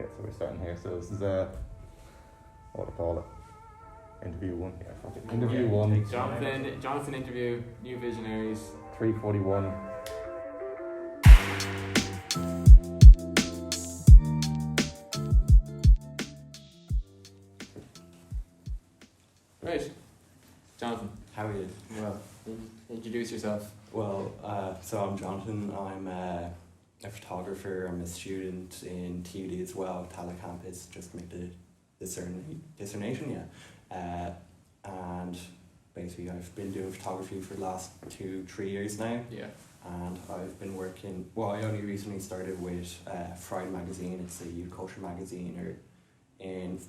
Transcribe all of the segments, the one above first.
Okay, so we're starting here. So this is what do I call it? Interview 1. Yeah, interview 1. Jonathan interview, new Visionaries. 3:41. Right. Jonathan, How are you? well, introduce yourself. Well, so I'm Jonathan. I'm a photographer. I'm a student in TUD as well, Tallaght campus, just to make the discernation, yeah. And basically I've been doing photography for the last 2-3 years now. Yeah. And I've been working, well, I only recently started with Friday magazine. It's a youth culture magazine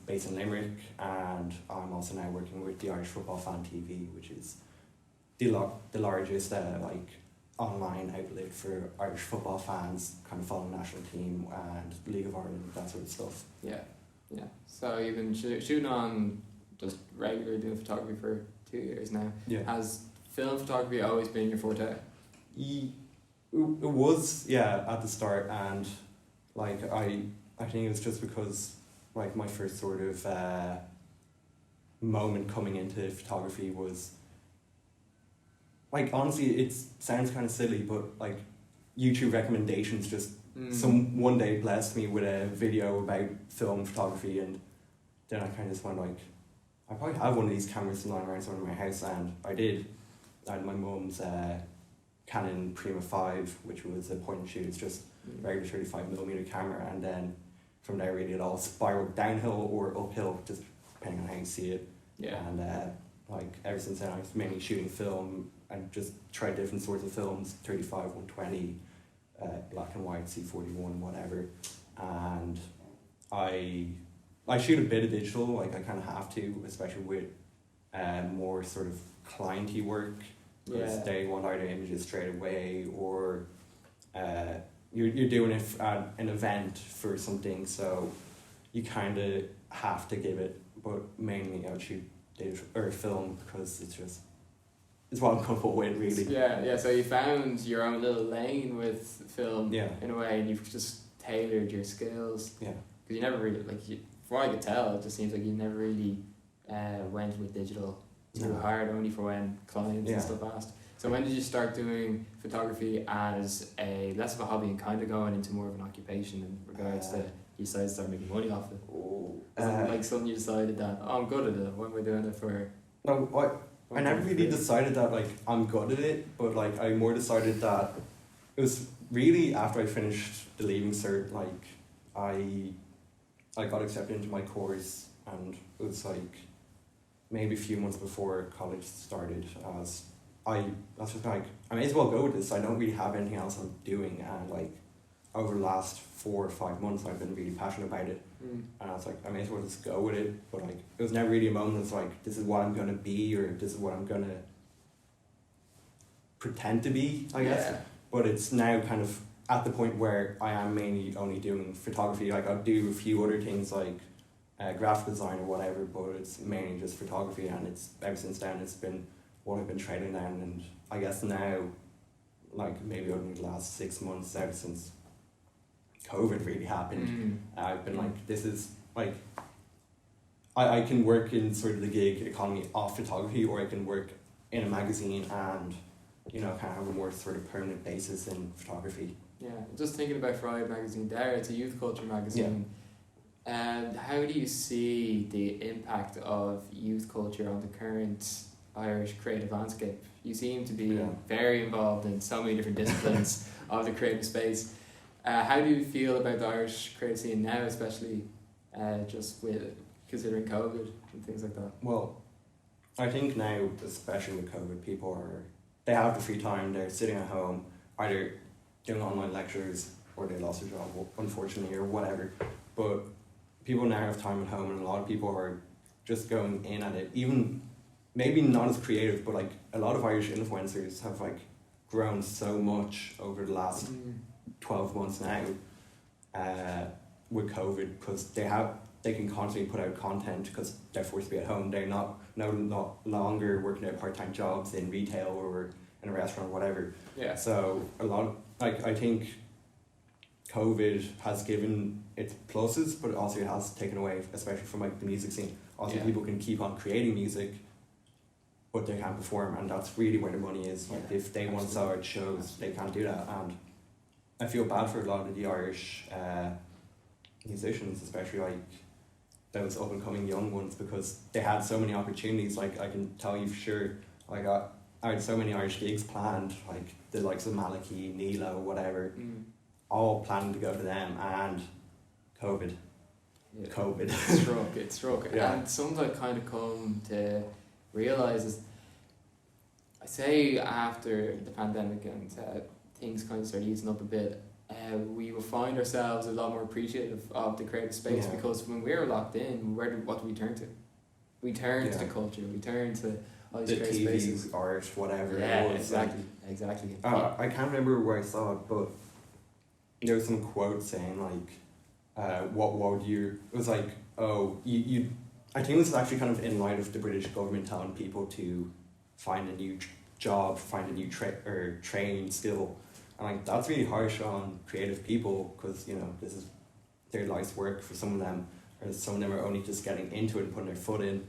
based in Limerick, and I'm also now working with the Irish Football Fan TV, which is the largest online outlet for Irish football fans, kind of following the national team and League of Ireland, that sort of stuff. Yeah. So you've been shooting on just regular doing photography for 2 years now. Yeah. Has film photography always been your forte? It was, yeah, at the start, and I think it was just because my first sort of moment coming into photography was honestly, it sounds kind of silly, but YouTube recommendations just some one day blessed me with a video about film photography, and then I kind of just went I probably have one of these cameras lying around somewhere in my house, and I did. I had my mum's Canon Prima 5, which was a point and shoot. It's just regular 35mm camera, and then from there really it all spiraled downhill or uphill, just depending on how you see it. Yeah. And ever since then I've mainly shooting film and just tried different sorts of films, 35, 120, black and white, C41, whatever. And I shoot a bit of digital, I kind of have to, especially with more sort of clienty work, because they want either images straight away or you're doing it at an event for something, so you kind of have to give it, but mainly I would shoot film because it's what I'm comfortable with, really. Yeah, so you found your own little lane with film, yeah, in a way, and you've just tailored your skills. Yeah. Because you never really, from what I could tell, it just seems like you never really went with digital too hard, only for when clients and stuff asked. So when did you start doing photography as less of a hobby and kind of going into more of an occupation in regards to you decided to start making money off it? Was it something you decided that, I'm good at it, what am I doing it for? No, I never really decided that I'm good at it, but I more decided that it was really after I finished the Leaving Cert, I got accepted into my course, and it was maybe a few months before college started, as I may as well go with this. I don't really have anything else I'm doing, and over the last 4 or 5 months I've been really passionate about it, and I was I may as well just go with it. But it was never really a moment that's this is what I'm gonna be, or this is what I'm gonna pretend to be, I guess. Yeah. But it's now kind of at the point where I am mainly only doing photography. I'll do a few other things graphic design or whatever, but it's mainly just photography, and it's ever since then it's been what I've been training down. And I guess now, maybe only the last 6 months, ever since COVID really happened, I've been this is I can work in sort of the gig economy of photography, or I can work in a magazine and kind of have a more sort of permanent basis in photography. Yeah, just thinking about Friday magazine there, it's a youth culture magazine. And how do you see the impact of youth culture on the current Irish creative landscape? You seem to be very involved in so many different disciplines of the creative space. How do you feel about the Irish creative scene now, especially just with considering COVID and things like that? Well, I think now, especially with COVID, they have the free time, they're sitting at home, either doing online lectures or they lost their job, unfortunately, or whatever. But people now have time at home, and a lot of people are just going in at it, even maybe not as creative, but a lot of Irish influencers have grown so much over the last 12 months now with COVID, because they can constantly put out content because they're forced to be at home. They're no longer working at part-time jobs in retail or in a restaurant or whatever. Yeah. So a lot of, I think COVID has given its pluses, but also it has taken away, especially from like the music scene. Also, people can keep on creating music, but they can't perform, and that's really where the money is. Like if they want to sell out shows, they can't do that, and I feel bad for a lot of the Irish musicians, especially like those up and coming young ones, because they had so many opportunities. Like I can tell you for sure, I had so many Irish gigs planned, like the likes of Malachy, Nilo, whatever, all planned to go to them, and COVID. Yeah. COVID. It struck. Yeah. And something I've kind of come to realise is, I say after the pandemic and things kind of started easing up a bit, we will find ourselves a lot more appreciative of the creative space, because when we were locked in, what do we turn to? We turn to the culture, we turn to all these creative spaces. Art, whatever it was. Exactly. I can't remember where I saw it, but there was some quote saying like, what would you... It was like, oh, you... I think this is actually kind of in light of the British government telling people to find a new job, find a new training skill. And like, that's really harsh on creative people, because, you know, this is their life's work for some of them, or some of them are only just getting into it and putting their foot in.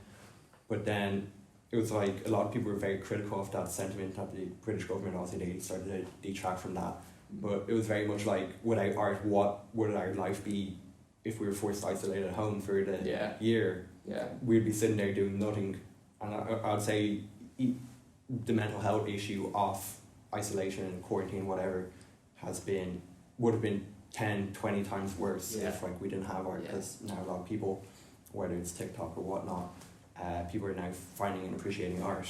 But then it was like, a lot of people were very critical of that sentiment that the British government, also they started to detract from that. But it was very much like, without art, what would our life be if we were forced to isolate at home for the year? We'd be sitting there doing nothing. And I'd say the mental health issue of isolation and quarantine, whatever, would have been 10, 20 times worse if like we didn't have art, because now a lot of people, whether it's TikTok or whatnot, people are now finding and appreciating art.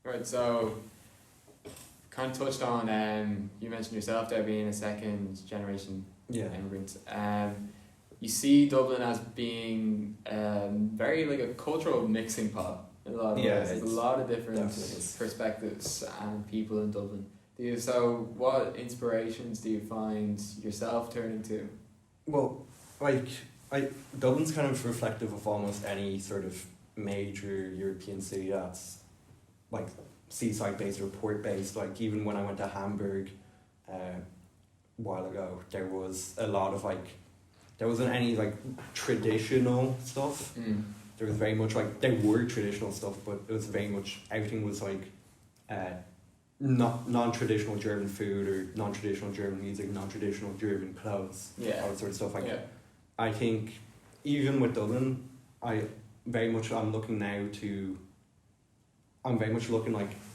Right, so kind of touched on, you mentioned yourself there being a second generation immigrant. You see Dublin as being very like a cultural mixing pot in a lot of ways. There's a lot of different perspectives and people in Dublin. So what inspirations do you find yourself turning to? Well, Dublin's kind of reflective of almost any sort of major European city that's like seaside based or port based. Like even when I went to Hamburg a while ago, there was a lot of there wasn't any like traditional stuff. There was very much there were traditional stuff, but it was very much, everything was not non-traditional German food or non-traditional German music, non-traditional German clothes, all that sort of stuff. I think even with Dublin, I'm very much looking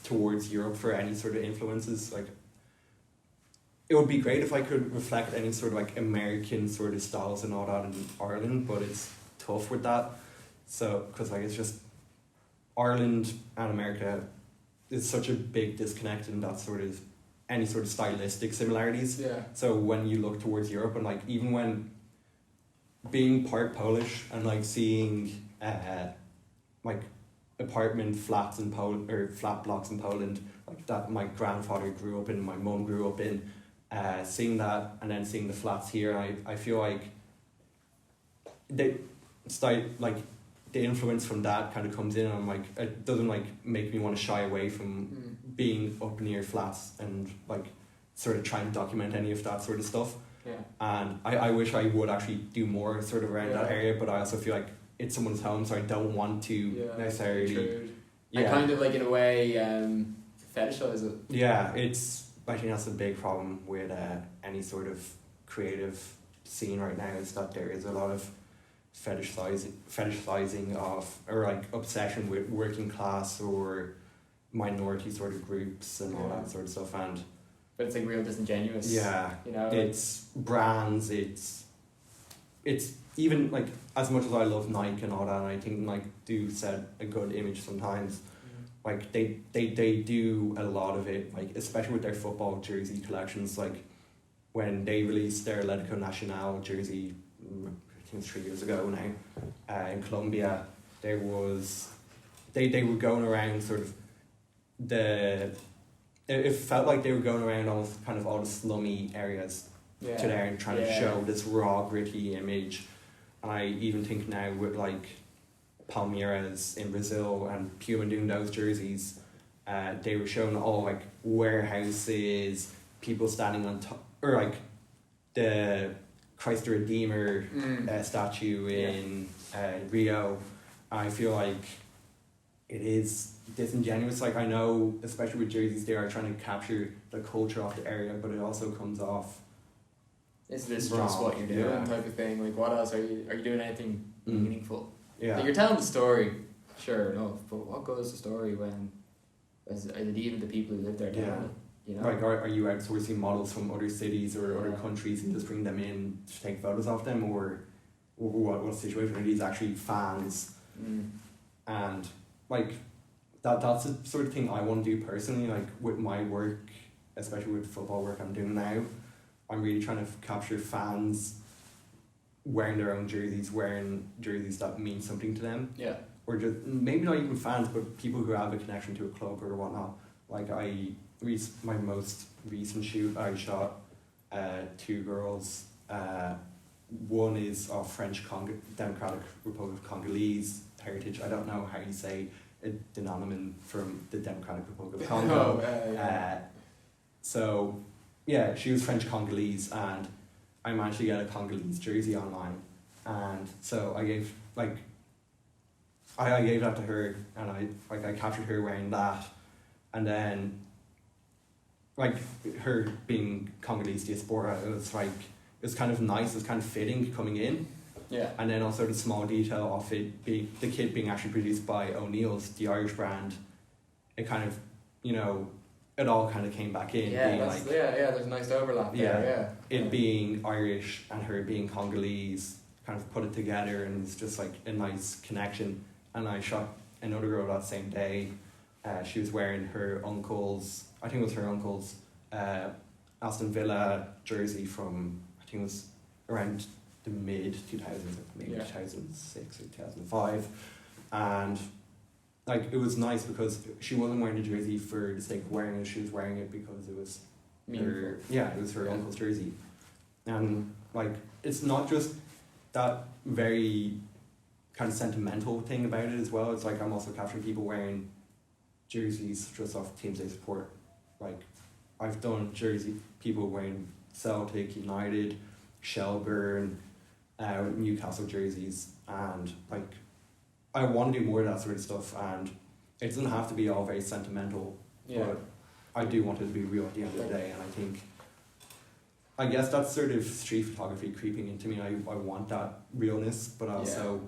towards Europe for any sort of influences. Like, it would be great if I could reflect any sort of American sort of styles and all that in Ireland, but it's tough with that. So, because it's just Ireland and America is such a big disconnect in that sort of any sort of stylistic similarities. So when you look towards Europe, and even when being part Polish and seeing apartment flats in Poland or flat blocks in Poland that my grandfather grew up in, my mum grew up in, seeing that and then seeing the flats here, I feel like the influence from that kind of comes in, and it doesn't make me want to shy away from being up near flats and sort of trying to document any of that sort of stuff. And I wish I would actually do more sort of around that area, but I also feel like it's someone's home, so I don't want to necessarily. I kind of in a way fetishize it. I think that's a big problem with any sort of creative scene right now, is that there is a lot of fetishizing of, or obsession with working class or minority sort of groups and all that sort of stuff, but it's real disingenuous. It's brands, it's even as much as I love Nike and all that, and I think Nike do set a good image sometimes, they do a lot of it, especially with their football jersey collections. When they released their Atletico Nacional jersey, I think 3 years ago now, in Colombia, they were going around sort of it felt like they were going around almost kind of all the slummy areas to there and trying to show this raw, gritty image. I even think now with Palmeiras in Brazil and Puma doing those jerseys, they were showing all warehouses, people standing on top, or the Christ the Redeemer statue in Rio. I feel like it is disingenuous. Like, I know, especially with jerseys, they are trying to capture the culture of the area, but it also comes off. Is this wrong. just what you're doing, Yeah. type of thing? Like, what else are you doing? Anything meaningful? Yeah. Like, you're telling the story, sure enough, but what goes to the story when is it even the people who live there telling it? You know, Like, are you outsourcing models from other cities or other countries and just bring them in to take photos of them, or what situation are these actually fans? And like that's the sort of thing I want to do personally. Like, with my work, especially with football work I'm doing now, I'm really trying to capture fans wearing their own jerseys, wearing jerseys that mean something to them. Yeah. Or just maybe not even fans, but people who have a connection to a club or whatnot. Like, my most recent shoot, I shot 2 girls. One is of French Democratic Republic of Congolese heritage. I don't know how you say a denominator from the Democratic Republic of Congo. So yeah, she was French Congolese, and I managed to get a Congolese jersey online, and so I gave I gave that to her, and I captured her wearing that, and then like her being Congolese diaspora, it was kind of nice, it was kind of fitting coming in. Yeah. And then also the small detail of it being the kit being actually produced by O'Neill's, the Irish brand. It kind of, it all kind of came back in. Yeah, being there's a nice overlap there. Yeah. It being Irish and her being Congolese, kind of put it together, and it's just like a nice connection. And I shot another girl that same day. She was wearing her uncle's, I think it was her uncle's, Aston Villa jersey from, I think it was around the mid 2000s, maybe 2006 or 2005, and like it was nice because she wasn't wearing the jersey for the sake of wearing it. She was wearing it because it was it was her uncle's jersey, and like it's not just that very kind of sentimental thing about it as well. It's like I'm also capturing people wearing jerseys just off teams they support. Like I've done people wearing Celtic, United, Shelburne, Newcastle jerseys, and like I want to do more of that sort of stuff, and it doesn't have to be all very sentimental, but I do want it to be real at the end of the day. And I guess that's sort of street photography creeping into me. I want that realness, but also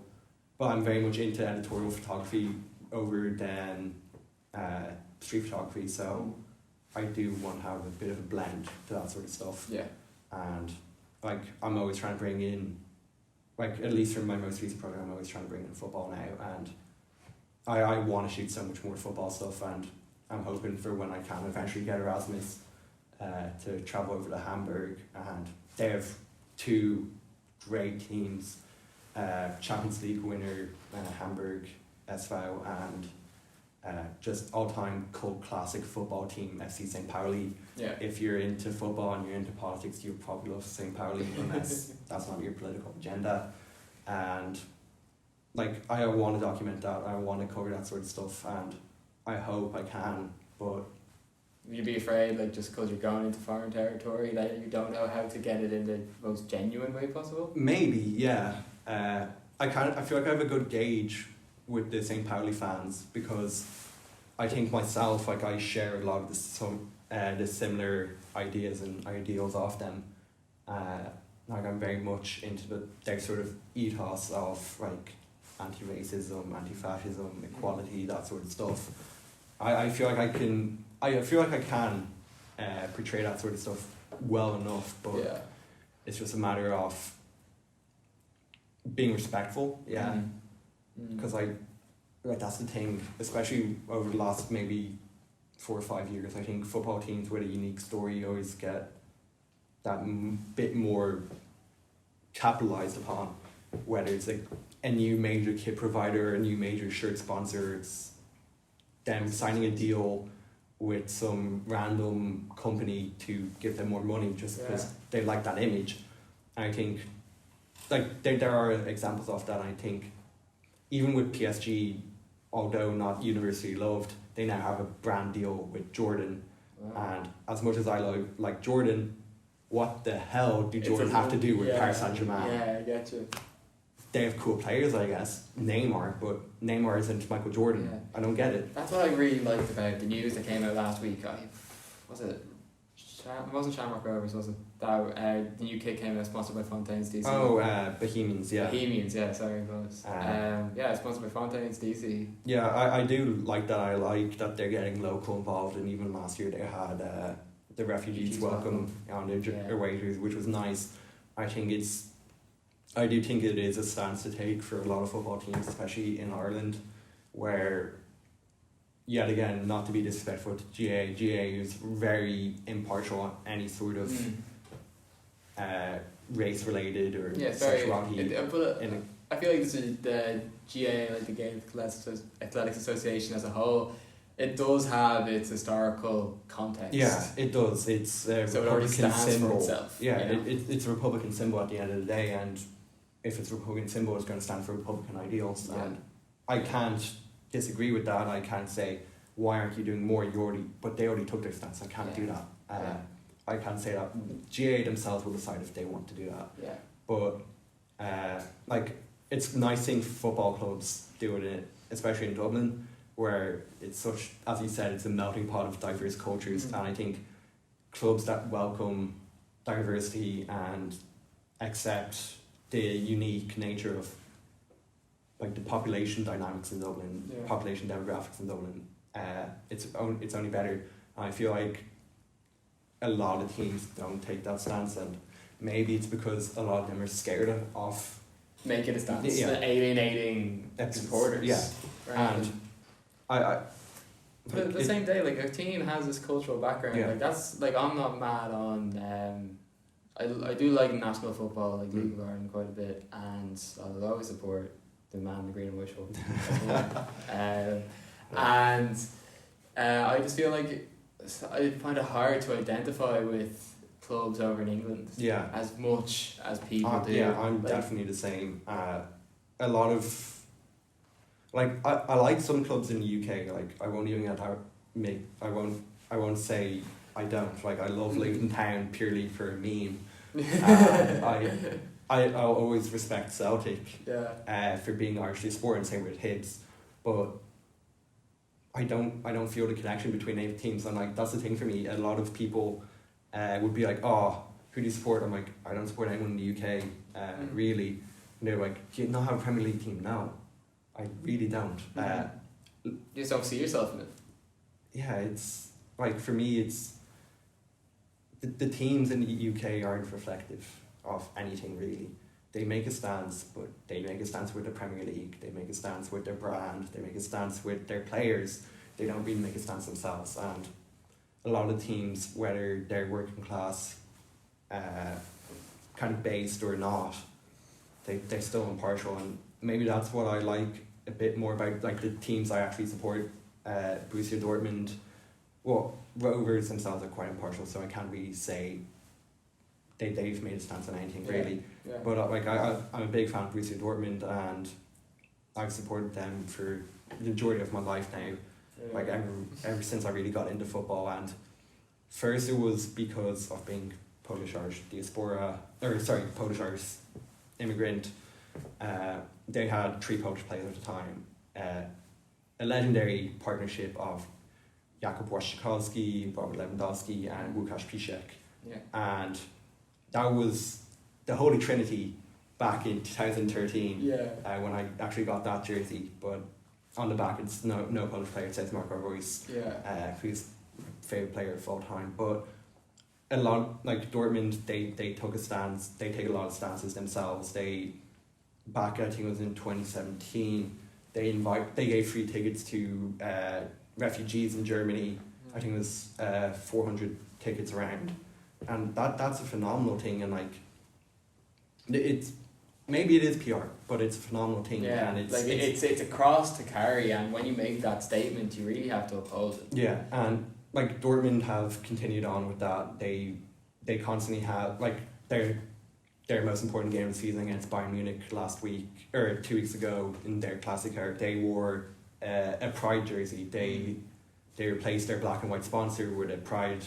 but I'm very much into editorial photography over than street photography, so I do want to have a bit of a blend to that sort of stuff. And like I'm always trying to bring in, like at least for my most recent program, I'm always trying to bring in football now, and I want to shoot so much more football stuff, and I'm hoping for when I can eventually get Erasmus to travel over to Hamburg, and they have 2 great teams, Champions League winner Hamburg SV, and just all-time cult classic football team FC St. Pauli. If you're into football and you're into politics, you probably love St. Pauli, unless that's not your political agenda. And like I want to document that, I want to cover that sort of stuff, and I hope I can. But you'd be afraid, like just because you're going into foreign territory, that you don't know how to get it in the most genuine way possible? Maybe, yeah. I feel like I have a good gauge with the St. Pauli fans, because I think myself, like I share a lot of the similar ideas and ideals of them. Like I'm very much into their sort of ethos of like anti-racism, anti-fascism, equality, that sort of stuff. I feel like I can portray that sort of stuff well enough, but it's just a matter of being respectful, because like that's the thing, especially over the last maybe 4 or 5 years. I think football teams with a unique story always get that bit more capitalized upon, whether it's like a new major kit provider, a new major shirt sponsor, it's them signing a deal with some random company to give them more money just because they like that image. And I think like there are examples of that. I think even with PSG, although not universally loved, they now have a brand deal with Jordan. And as much as I like Jordan, what the hell do Jordan have to do with Paris Saint-Germain? Yeah, I get you. They have cool players, I guess. Neymar, but Neymar isn't Michael Jordan. Yeah. I don't get it. That's what I really liked about the news that came out last week. It wasn't Shamrock Rovers, was it? That the new kit came out sponsored by Fontaine's DC. Oh, Bohemians, yeah. Bohemians, yeah, sorry, boss. Yeah, sponsored by Fontaine's DC. Yeah, I do like that. I like that they're getting local involved, and even last year they had the refugees welcome on their waiters, which was nice. I do think it is a stance to take for a lot of football teams, especially in Ireland, where, yet again, not to be disrespectful to GA is very impartial on any sort of race-related or sexuality. I feel like this is the GA, like the Gay Athletics Association as a whole. It does have its historical context. Yeah, it does. It's a Republican symbol. For itself. Yeah, it's a Republican symbol at the end of the day, and if it's a Republican symbol, it's going to stand for Republican ideals. Yeah. And I can't disagree with that. I can't say, why aren't you doing more? But they already took their stance. I can't do that. I can't say that. GA themselves will decide if they want to do that. Yeah. But it's nice seeing football clubs doing it, especially in Dublin, where it's such, as you said, it's a melting pot of diverse cultures. And I think clubs that welcome diversity and accept the unique nature of the population dynamics in Dublin, population demographics in Dublin, it's only better. And I feel like a lot of teams don't take that stance, and maybe it's because a lot of them are scared of making a stance, alienating supporters. Yeah, and but at the same day, a team has this cultural background. Yeah. I'm not mad on. I do like national football, League of Ireland, quite a bit, and I'll always support the man in the green and white shirt. And I just feel like I find it hard to identify with clubs over in England. Yeah. As much as people do. Yeah, I'm definitely the same. A lot of I like some clubs in the UK. I won't even I won't say I don't. I love Luton Town purely for a meme. I'll always respect Celtic for being Irishly sport, and same with Hibs, but I don't feel the connection between any teams, and that's the thing for me. A lot of people would be like, oh, who do you support? I'm like, I don't support anyone in the UK, really. And they're like, do you not have a Premier League team? No, I really don't. You just don't see yourself in it. Yeah, it's for me, it's the teams in the UK aren't reflective of anything really. They make a stance, but they make a stance with the Premier League, they make a stance with their brand, they make a stance with their players. They don't really make a stance themselves, and a lot of teams, whether they're working class kind of based or not, they're still impartial, and maybe that's what I like a bit more about the teams I actually support. Borussia Dortmund, well, Rovers themselves are quite impartial, so I can't really say they've made a stance on anything really. Yeah. But I'm a big fan of Borussia Dortmund, and I've supported them for the majority of my life now. Yeah. Ever since I really got into football, and first it was because of being Polish-Irish Polish-Irish immigrant. They had 3 Polish players at the time. A legendary partnership of Jakub Daczkowski, Robert Lewandowski, and Łukasz Piszczek. Yeah. And that was the Holy Trinity back in 2013 when I actually got that jersey. But on the back, it's no Polish player. It says Marco Reus, who's favourite player of all time. But a lot, Dortmund, they took a stance. They take a lot of stances themselves. Back, I think it was in 2017, they gave free tickets to refugees in Germany. I think it was 400 tickets around, and that's a phenomenal thing. And it's maybe it is PR, but it's a phenomenal thing. Yeah, and it's a cross to carry, and when you make that statement, you really have to uphold it. Yeah, and Dortmund have continued on with that. They constantly have their most important game of the season against Bayern Munich last week or 2 weeks ago in their Klassiker. They wore a Pride jersey. They replaced their black and white sponsor with a Pride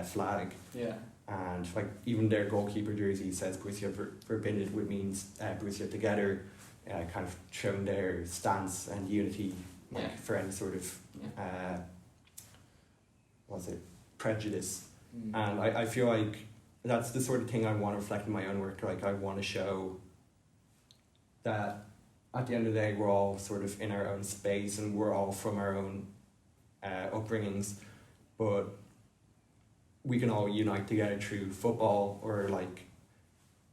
flag. Yeah. and like even their goalkeeper jersey says Borussia Verbindet, which means Borussia together, kind of showing their stance and unity, like for any sort of prejudice. And I feel like that's the sort of thing I want to reflect in my own work. Like I want to show that at the end of the day we're all sort of in our own space and we're all from our own upbringings, but we can all unite together through football, or like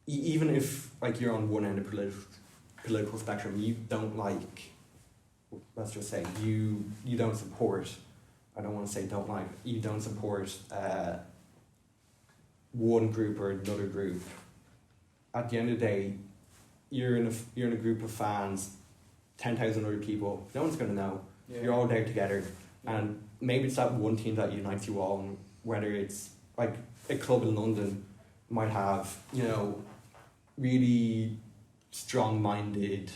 even if like you're on one end of political spectrum, you don't like, let's just say you don't support, I don't want to say don't like, you don't support one group or another group. At the end of the day, you're in a group of fans, 10,000 other people. No one's gonna know. Yeah. You're all there together, and maybe it's that one team that unites you all. And whether it's like a club in London might have, you know, really strong-minded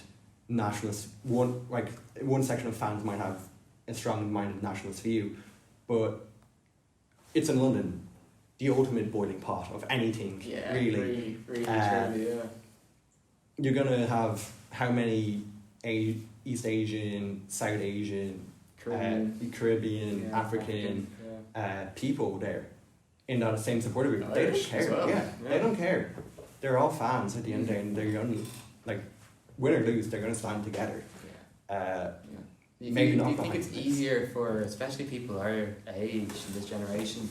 nationalist. One section of fans might have a strong-minded nationalist view, but it's in London. The ultimate boiling pot of anything, really. Really, truly, You're gonna have how many East Asian, South Asian, Caribbean, African people there in that same supporter group. They don't care. Well. They don't care. They're all fans at the end of the day, and they're gonna, like, win or lose, they're gonna stand together. Do you think it's easier for, especially people our age in this generation?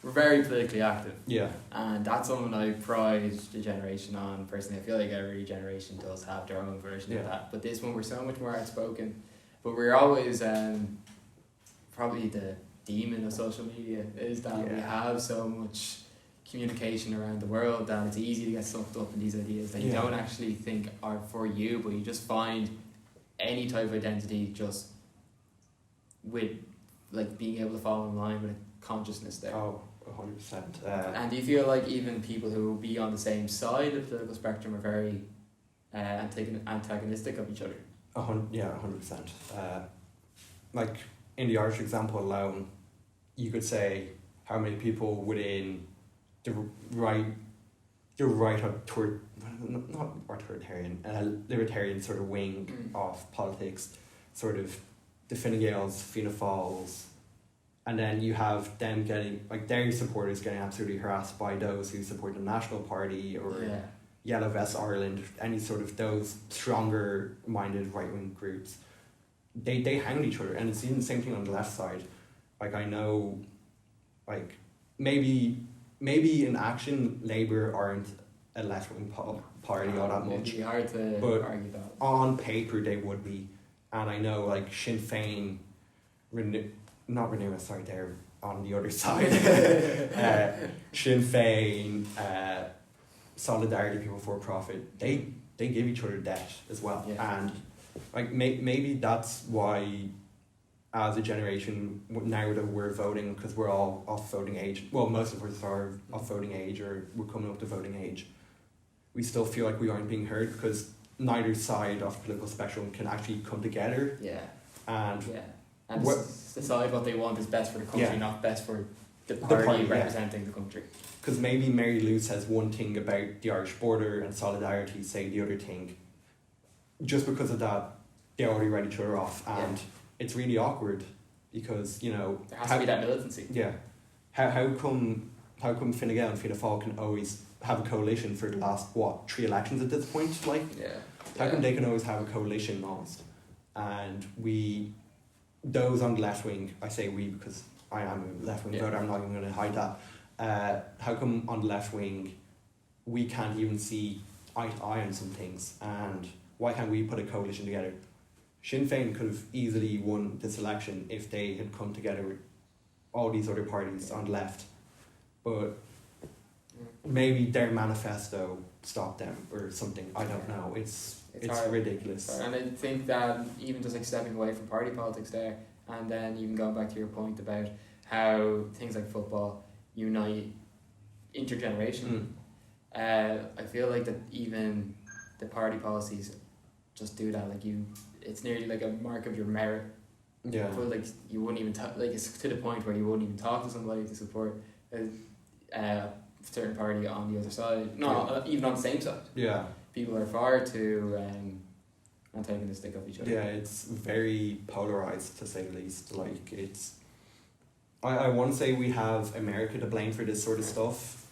We're very politically active. Yeah. And that's something I pride the generation on personally. I feel like every generation does have their own version of that. But this one, we're so much more outspoken. But we're always, probably the demon of social media is that we have so much communication around the world that it's easy to get sucked up in these ideas that you don't actually think are for you, but you just find any type of identity just with, like, being able to fall in line with a consciousness there. 100%. And do you feel like even people who will be on the same side of the political spectrum are very antagonistic of each other? 100%. Like in the Irish example alone, you could say how many people within the libertarian sort of wing of politics, sort of the Fine Gaels, Fianna Fáils, and then you have them getting, like, their supporters getting absolutely harassed by those who support the National Party or Yellow Vest Ireland, any sort of those stronger minded right wing groups. They hang each other, and it's even the same thing on the left side. Like, I know, like, maybe in action Labour aren't a left wing party all that much. It'd be hard to argue that. On paper they would be, and I know, like, Sinn Féin, they're on the other side. Sinn Féin, Solidarity, People for Profit, they give each other debt as well. And like maybe that's why, as a generation, now that we're voting, because we're all off voting age, well, most of us are off voting age, or we're coming up to voting age, we still feel like we aren't being heard because neither side of the political spectrum can actually come together and decide what they want is best for the country, not best for the party representing the country. Because maybe Mary Lou says one thing about the Irish border and Solidarity say the other thing. Just because of that, they already write each other off, and it's really awkward because, you know, there has to be that militancy. Yeah. How come Fine Gael and Fianna Fáil can always have a coalition for the last 3 elections at this point? Like, how come they can always have a coalition almost? And those on the left wing, I say we because I am a left wing voter, I'm not even going to hide that. How come on the left wing we can't even see eye to eye on some things, and why can't we put a coalition together? Sinn Féin could have easily won this election if they had come together with all these other parties on the left, but maybe their manifesto stopped them or something. I don't know. It's ridiculous. And I think that even just like stepping away from party politics there, and then even going back to your point about how things like football unite intergenerationally. I feel like that even the party policies just do that. Like, it's nearly like a mark of your merit. Yeah. I feel like you wouldn't even like, it's to the point where you wouldn't even talk to somebody to support certain party on the other side. No, even on the same side. Yeah. People are far too taking the stick of each other. Yeah, it's very polarized to say the least. Like it's, I want to say we have America to blame for this sort of stuff,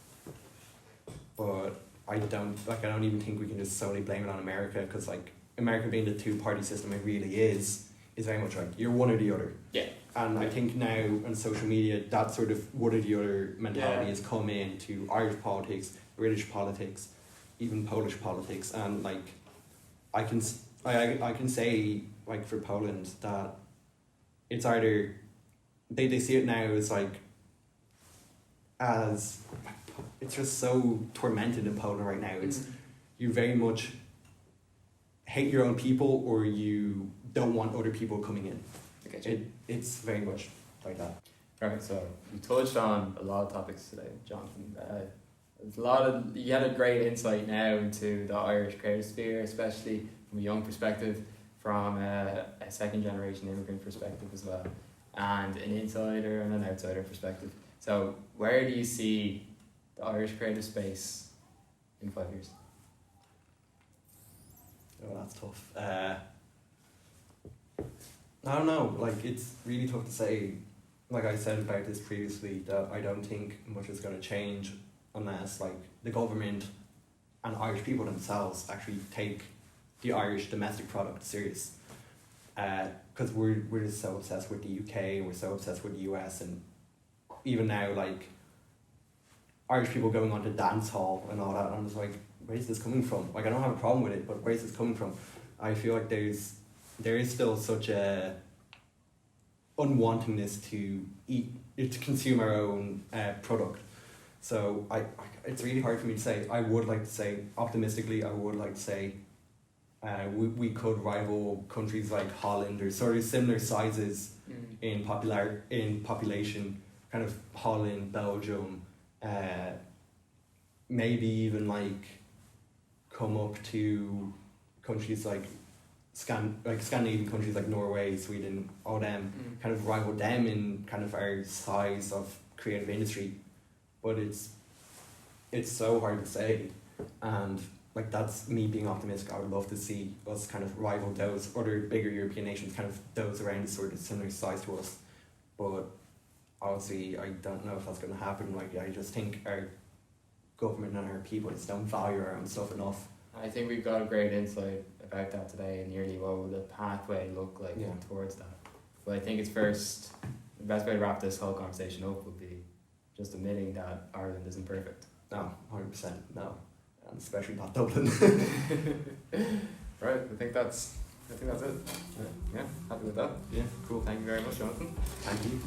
but I don't even think we can just solely blame it on America, because like America being the two-party system it really is very much like you're one or the other. Yeah. And I think now on social media that sort of one or the other mentality has come into Irish politics, British politics, even Polish politics, and like I can say like for Poland that it's either they see it now as like as it's just so tormented in Poland right now. It's you very much hate your own people or you don't want other people coming in. It's very much like that. Right, so we touched on a lot of topics today, Jonathan. You had a great insight now into the Irish creative sphere, especially from a young perspective, from a second generation immigrant perspective as well, and an insider and an outsider perspective. So where do you see the Irish creative space in 5 years? Oh, that's tough. I don't know, like it's really tough to say. Like I said about this previously, that I don't think much is going to change unless like the government and Irish people themselves actually take the Irish domestic product serious. Because we're just so obsessed with the UK and we're so obsessed with the US, and even now like Irish people going on to dance hall and all that, and I'm just like, where's this coming from? Like I don't have a problem with it, but where's this coming from? I feel like there is still such a unwantingness to consume our own product. So it's really hard for me to say. I would like to say optimistically, we could rival countries like Holland or sort of similar sizes in population, kind of Holland, Belgium, maybe even like come up to countries like Scandinavian countries like Norway, Sweden, all them, kind of rival them in kind of our size of creative industry. But it's so hard to say, and like that's me being optimistic. I would love to see us kind of rival those other bigger European nations, kind of those around sort of similar size to us. But obviously I don't know if that's going to happen. Like I just think our government and our people just don't value our own stuff enough. I think we've got a great insight about that today, and nearly what will the pathway look like towards that. But I think it's first, the best way to wrap this whole conversation up would be just admitting that Ireland isn't perfect. No, 100% no, and especially not Dublin. Right, I think that's it. Yeah, happy with that. Yeah, cool. Thank you very much, Jonathan. Thank you.